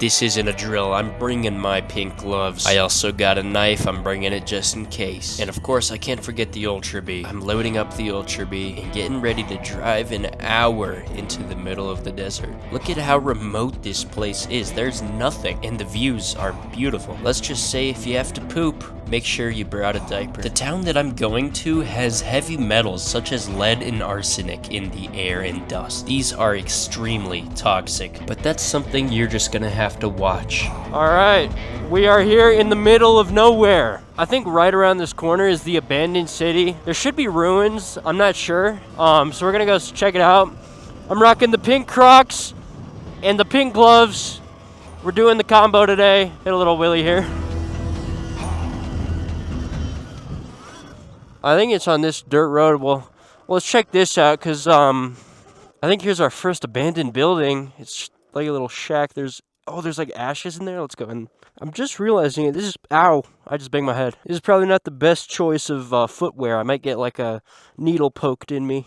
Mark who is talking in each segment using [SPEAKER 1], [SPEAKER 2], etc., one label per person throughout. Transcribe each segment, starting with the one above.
[SPEAKER 1] This isn't a drill, I'm bringing my pink gloves. I also got a knife, I'm bringing it just in case. And of course, I can't forget the Ultra Bee. I'm loading up the Ultra Bee and getting ready to drive an hour into the middle of the desert. Look at how remote this place is. There's nothing, and the views are beautiful. Let's just say if you have to poop, make sure you brought a diaper. The town that I'm going to has heavy metals such as lead and arsenic in the air and dust. These are extremely toxic, but that's something you're just gonna have to watch. Alright, we are here in the middle of nowhere. I think right around this corner is the abandoned city. There should be ruins, I'm not sure. So we're gonna go check it out. I'm rocking the pink Crocs and the pink gloves. We're doing the combo today. Hit a little wheelie here. I think it's on this dirt road. Well, let's check this out because I think here's our first abandoned building. It's like a little shack. There's like ashes in there. Let's go in. I'm just realizing it. This is, ow, I just banged my head. This is probably not the best choice of footwear. I might get like a needle poked in me.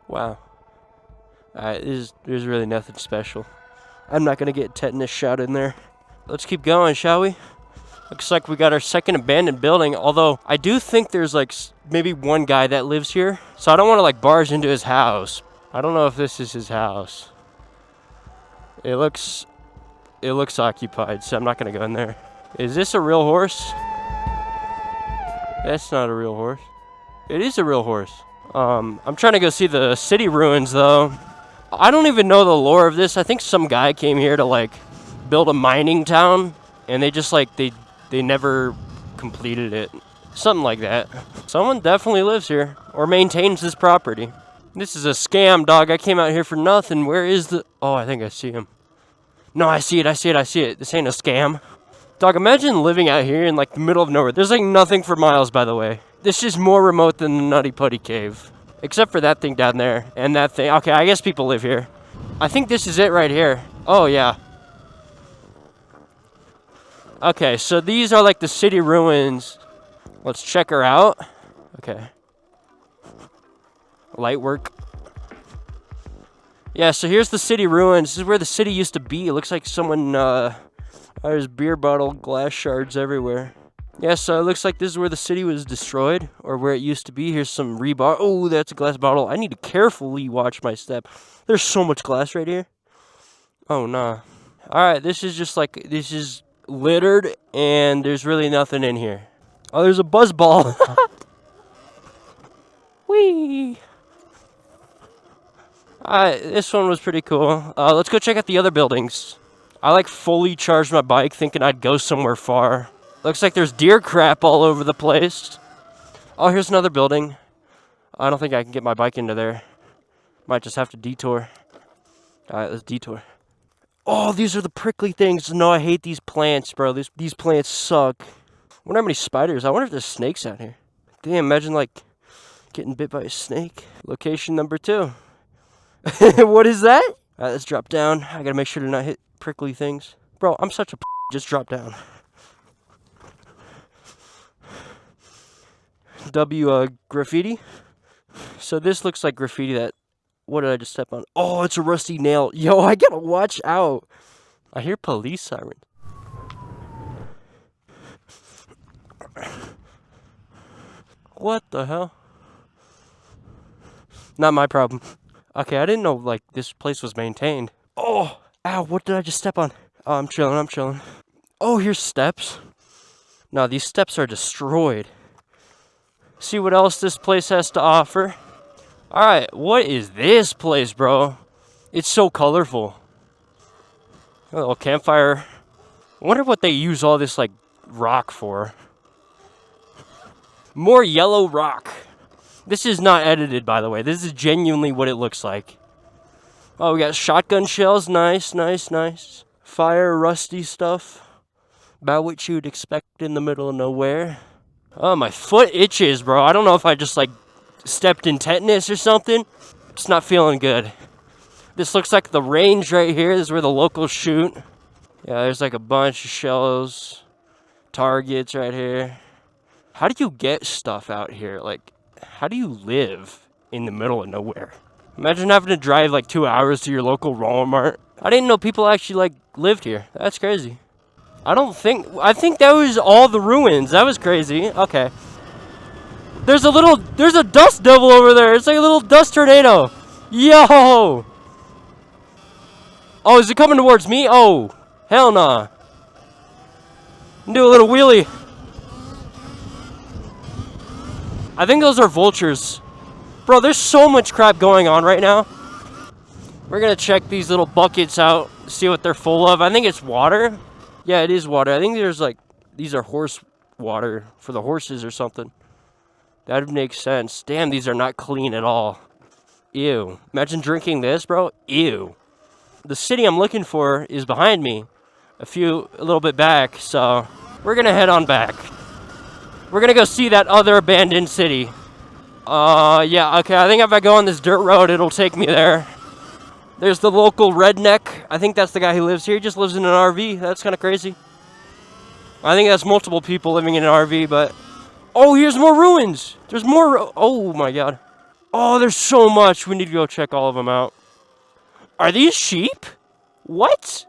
[SPEAKER 1] Wow. There's really nothing special. I'm not going to get tetanus shot in there. Let's keep going, shall we? Looks like we got our second abandoned building, although I do think there's like maybe one guy that lives here. So I don't want to like barge into his house. I don't know if this is his house. It looks occupied, so I'm not going to go in there. Is this a real horse? That's not a real horse. It is a real horse. I'm trying to go see the city ruins though. I don't even know the lore of this. I think some guy came here to like build a mining town and they just like they never completed it. Something like that. Someone definitely lives here or maintains this property. This is a scam, dog. I came out here for nothing. Where is the... Oh, I think I see him. No, I see it. This ain't a scam. Dog, imagine living out here in like the middle of nowhere. There's like nothing for miles, by the way. This is more remote than the Nutty Putty Cave. Except for that thing down there and that thing. Okay, I guess people live here. I think this is it right here. Oh, yeah. Okay, so these are like the city ruins. Let's check her out. Okay. Light work. Yeah, so here's the city ruins. This is where the city used to be. It looks like someone, there's beer bottle glass shards everywhere. Yeah, so it looks like this is where the city was destroyed, or where it used to be. Here's some rebar. Oh, that's a glass bottle. I need to carefully watch my step. There's so much glass right here. Oh, nah. Alright, this is littered, and there's really nothing in here. Oh, there's a buzz ball. Whee! This one was pretty cool. Let's go check out the other buildings. I like fully charged my bike thinking I'd go somewhere far. Looks like there's deer crap all over the place. Oh, here's another building. I don't think I can get my bike into there. Might just have to detour. Alright, let's detour. Oh, these are the prickly things. No, I hate these plants, bro. These plants suck. I wonder how many spiders. I wonder if there's snakes out here. Damn, imagine like getting bit by a snake. Location number 2. What is that? Alright, let's drop down. I gotta make sure to not hit prickly things. Bro, I'm such a just drop down. Graffiti. So this looks like graffiti that... What did I just step on? Oh, it's a rusty nail. Yo, I gotta watch out. I hear police sirens. What the hell? Not my problem. Okay, I didn't know, like, this place was maintained. Oh, ow, what did I just step on? Oh, I'm chilling. Oh, here's steps. No, these steps are destroyed. See what else this place has to offer. Alright, what is this place, bro? It's so colorful. A little campfire. I wonder what they use all this, like, rock for. More yellow rock. This is not edited, by the way. This is genuinely what it looks like. Oh, we got shotgun shells. Nice. Fire, rusty stuff. About what you'd expect in the middle of nowhere. Oh, my foot itches, bro. I don't know if I just, like, stepped in tetanus or something. It's not feeling good. This looks like the range right here. This is where the locals shoot. Yeah, there's, like, a bunch of shells. Targets right here. How do you get stuff out here? Like, how do you live in the middle of nowhere? Imagine having to drive like 2 hours to your local Walmart. I didn't know people actually like lived here. That's crazy. I think that was all the ruins. That was crazy. Okay. There's a dust devil over there. It's like a little dust tornado. Yo! Oh, is it coming towards me? Oh, hell nah. Do a little wheelie. I think those are vultures. Bro, there's so much crap going on right now. We're gonna check these little buckets out, see what they're full of. I think it's water. Yeah, it is water. I think there's like, these are horse water for the horses or something. That would make sense. Damn, these are not clean at all. Ew. Imagine drinking this, bro. Ew. The city I'm looking for is behind me. A little bit back, so we're gonna head on back. We're gonna go see that other abandoned city. Yeah, okay, I think if I go on this dirt road, it'll take me there. There's the local redneck. I think that's the guy who lives here. He just lives in an RV. That's kind of crazy. I think that's multiple people living in an RV, but... Oh, here's more ruins. There's more... Oh, my God. Oh, there's so much. We need to go check all of them out. Are these sheep? What?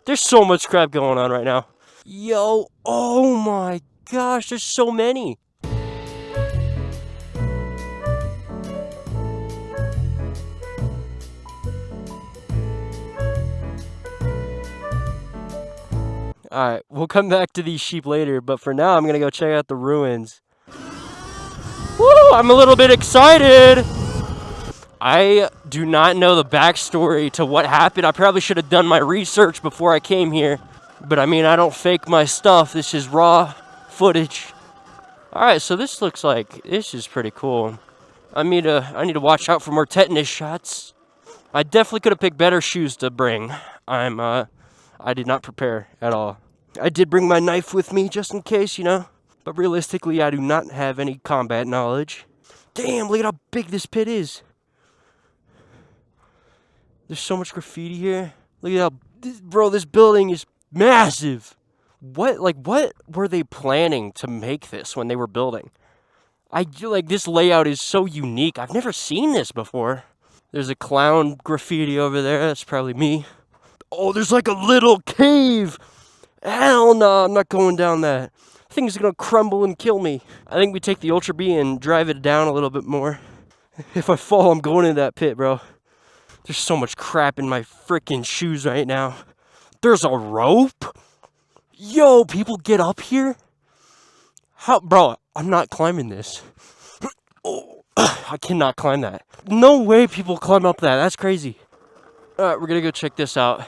[SPEAKER 1] There's so much crap going on right now. Yo, oh my gosh, there's so many. Alright, we'll come back to these sheep later, but for now I'm gonna go check out the ruins. Woo, I'm a little bit excited! I do not know the backstory to what happened. I probably should have done my research before I came here. But I mean, I don't fake my stuff. This is raw footage. Alright, so this is pretty cool. I need to watch out for more tetanus shots. I definitely could have picked better shoes to bring. I did not prepare at all. I did bring my knife with me just in case, you know. But realistically, I do not have any combat knowledge. Damn, look at how big this pit is. There's so much graffiti here. Look at how, this building is massive. What were they planning to make this when they were building? This layout is so unique. I've never seen this before. There's a clown graffiti over there. That's probably me. Oh, there's like a little cave. Hell no, I'm not going down that. Thing's gonna crumble and kill me. I think we take the Ultra B and drive it down a little bit more. If I fall, I'm going into that pit, bro. There's so much crap in my freaking shoes right now. There's a rope? Yo, people get up here? How, bro, I'm not climbing this. Oh, I cannot climb that. No way people climb up that. That's crazy. Alright, we're gonna go check this out.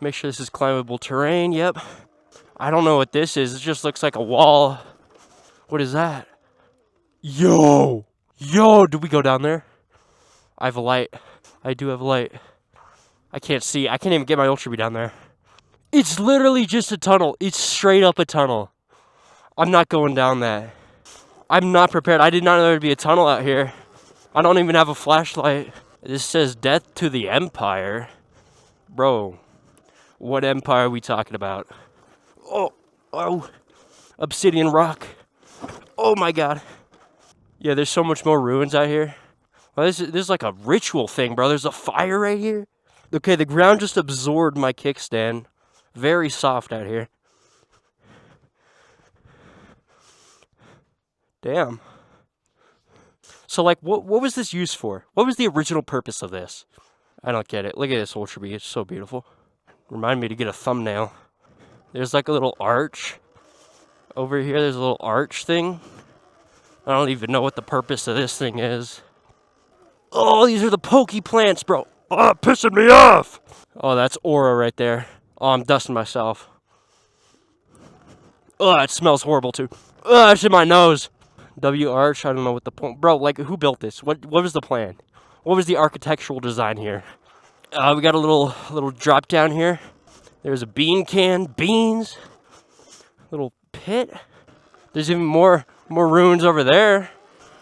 [SPEAKER 1] Make sure this is climbable terrain. Yep. I don't know what this is. It just looks like a wall. What is that? Yo! Yo, do we go down there? I have a light. I do have a light. I can't see. I can't even get my Ultra B down there. It's literally just a tunnel. It's straight up a tunnel. I'm not going down that. I'm not prepared. I did not know there'd be a tunnel out here. I don't even have a flashlight. This says death to the Empire. Bro, what empire are we talking about? Oh, obsidian rock. Oh my God. Yeah, there's so much more ruins out here. Well, this is like a ritual thing, bro. There's a fire right here. Okay, the ground just absorbed my kickstand. Very soft out here. Damn. So, like, what was this used for? What was the original purpose of this? I don't get it. Look at this Ultra B. It's so beautiful. Remind me to get a thumbnail. There's like a little arch. Over here, there's a little arch thing. I don't even know what the purpose of this thing is. Oh, these are the pokey plants, bro. Oh, pissing me off. Oh, that's aura right there. Oh, I'm dusting myself. Oh, it smells horrible too. Oh, it's in my nose. W arch, I don't know what the point. Bro, like, who built this? What was the plan? What was the architectural design here? We got a little drop down here. There's a bean can, beans. Little pit. There's even more ruins over there.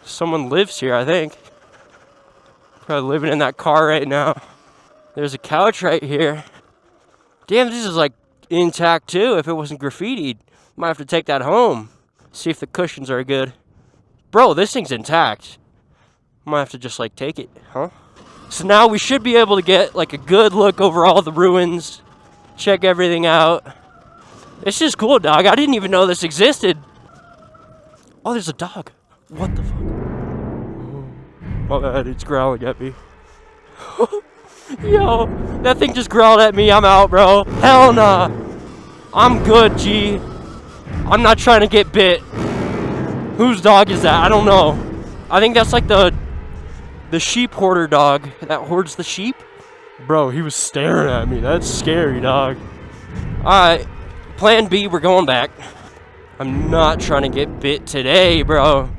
[SPEAKER 1] Someone lives here, I think. Probably living in that car right now. There's a couch right here. Damn, this is like intact too. If it wasn't graffitied, might have to take that home. See if the cushions are good. Bro, this thing's intact. Might have to just like take it, huh?
[SPEAKER 2] So now we should be able to get like a good look over all the ruins, check everything out. It's just cool, dog. I didn't even know this existed. Oh, there's a dog. What the fuck? My bad, it's growling at me. Yo, that thing just growled at me. I'm out, bro. Hell nah. I'm good, G. I'm not trying to get bit. Whose dog is that? I don't know. I think that's like the sheep hoarder dog that hoards the sheep. Bro, he was staring at me. That's scary, dog. Alright, plan B, we're going back. I'm not trying to get bit today, bro.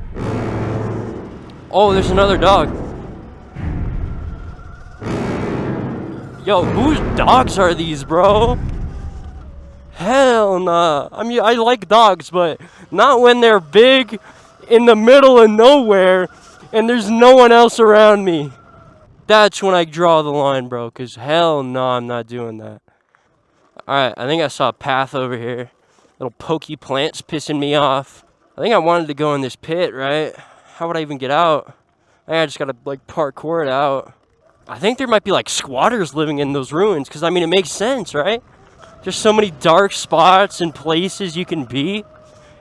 [SPEAKER 2] Oh, there's another dog. Yo, whose dogs are these, bro? Hell nah. I mean, I like dogs, but not when they're big, in the middle of nowhere, and there's no one else around me. That's when I draw the line, bro, because hell no, I'm not doing that. Alright, I think I saw a path over here. Little pokey plants pissing me off. I think I wanted to go in this pit, right? How would I even get out? I think I just gotta, like, parkour it out. I think there might be, like, squatters living in those ruins, because, I mean, it makes sense, right? There's so many dark spots and places you can be.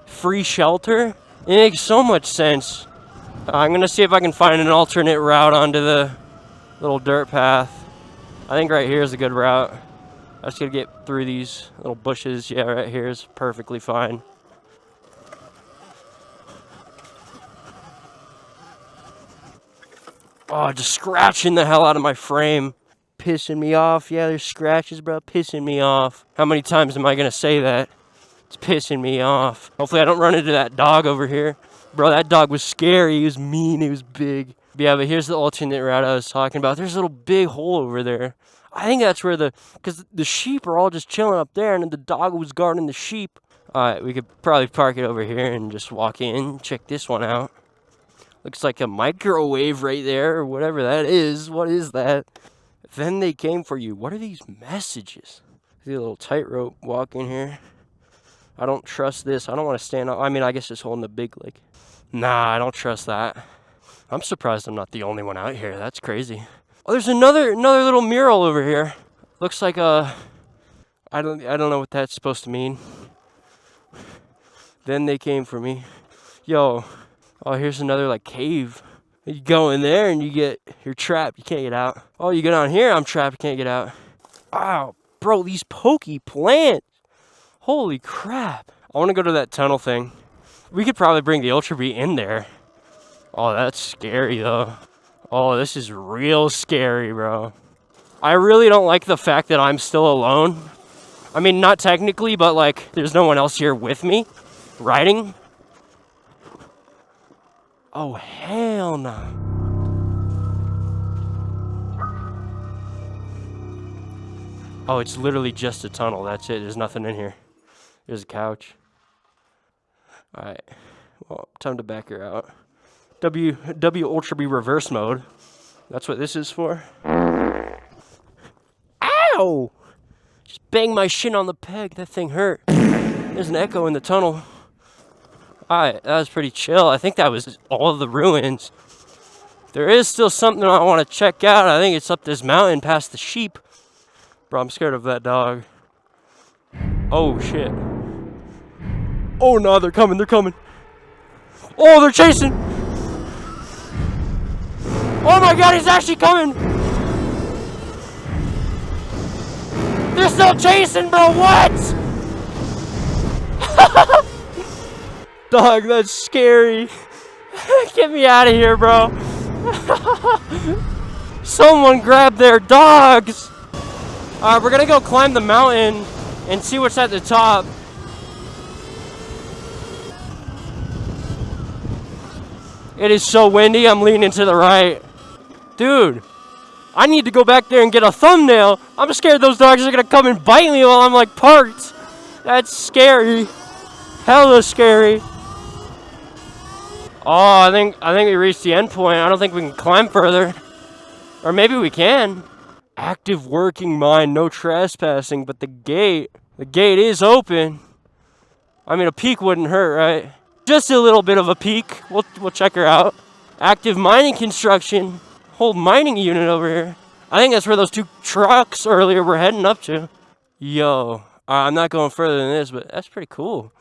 [SPEAKER 2] Free shelter. It makes so much sense. I'm gonna see if I can find an alternate route onto the little dirt path. I think right here is a good route. I just gotta get through these little bushes. Yeah, right here is perfectly fine. Oh, just scratching the hell out of my frame. Pissing me off. Yeah, there's scratches, bro. Pissing me off. How many times am I gonna say that? It's pissing me off. Hopefully I don't run into that dog over here. Bro, that dog was scary. He was mean. He was big. But yeah, but here's the alternate route I was talking about. There's a little big hole over there. I think that's where because the sheep are all just chilling up there, and then the dog was guarding the sheep. Alright, we could probably park it over here and just walk in, check this one out. Looks like a microwave right there, or whatever that is. What is that? Then they came for you. What are these messages? See a little tightrope walk in here. I don't trust this. I don't want to stand up. I mean, I guess it's holding the big leg. Nah, I don't trust that. I'm surprised I'm not the only one out here. That's crazy. Oh, there's another little mural over here. Looks like a... I don't know what that's supposed to mean. Then they came for me. Yo. Oh, here's another, like, cave. You go in there and you're trapped. You can't get out. Oh, you go down here, I'm trapped. You can't get out. Wow. Bro, these pokey plants. Holy crap. I want to go to that tunnel thing. We could probably bring the Ultra Bee in there. Oh, that's scary, though. Oh, this is real scary, bro. I really don't like the fact that I'm still alone. I mean, not technically, but, like, there's no one else here with me riding. Oh, hell no. Oh, it's literally just a tunnel. That's it. There's nothing in here. There's a couch. Alright. Well, time to back her out. W Ultra Bee reverse mode. That's what this is for. Ow! Just banged my shin on the peg. That thing hurt. There's an echo in the tunnel. Alright, that was pretty chill. I think that was all of the ruins. There is still something I want to check out. I think it's up this mountain past the sheep. Bro, I'm scared of that dog. Oh, shit. Oh, no, they're coming. They're coming. Oh, they're chasing. Oh, my God, he's actually coming. They're still chasing, bro. What? Dog, that's scary. Get me out of here, bro. Someone grab their dogs. Alright, we're gonna go climb the mountain and see what's at the top. It is so windy, I'm leaning to the right. Dude, I need to go back there and get a thumbnail. I'm scared those dogs are gonna come and bite me while I'm like parked. That's scary. Hella scary. Oh, I think we reached the end point. I don't think we can climb further. Or maybe we can. Active working mine, no trespassing, but the gate is open. I mean, a peek wouldn't hurt, right? Just a little bit of a peek. We'll check her out. Active mining construction. whole mining unit over here. I think that's where those 2 trucks earlier were heading up to. Yo, I'm not going further than this, but that's pretty cool.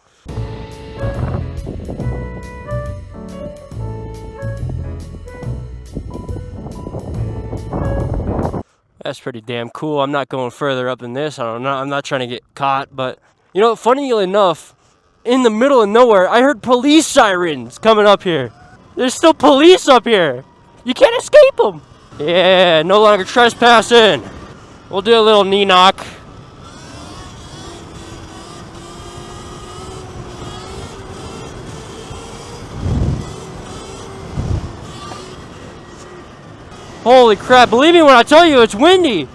[SPEAKER 2] That's pretty damn cool. I'm not going further up than this. I don't know. I'm not trying to get caught, but you know, funnily enough, in the middle of nowhere, I heard police sirens coming up here. There's still police up here. You can't escape them. Yeah, no longer trespassing. We'll do a little knee knock. Holy crap, believe me when I tell you it's windy.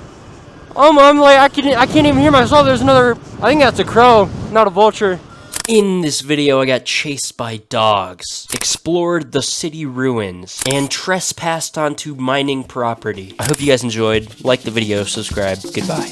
[SPEAKER 2] I'm like, I can't even hear myself. There's another, I think that's a crow, not a vulture.
[SPEAKER 1] In this video, I got chased by dogs, explored the city ruins, and trespassed onto mining property. I hope you guys enjoyed. Like the video, subscribe. Goodbye.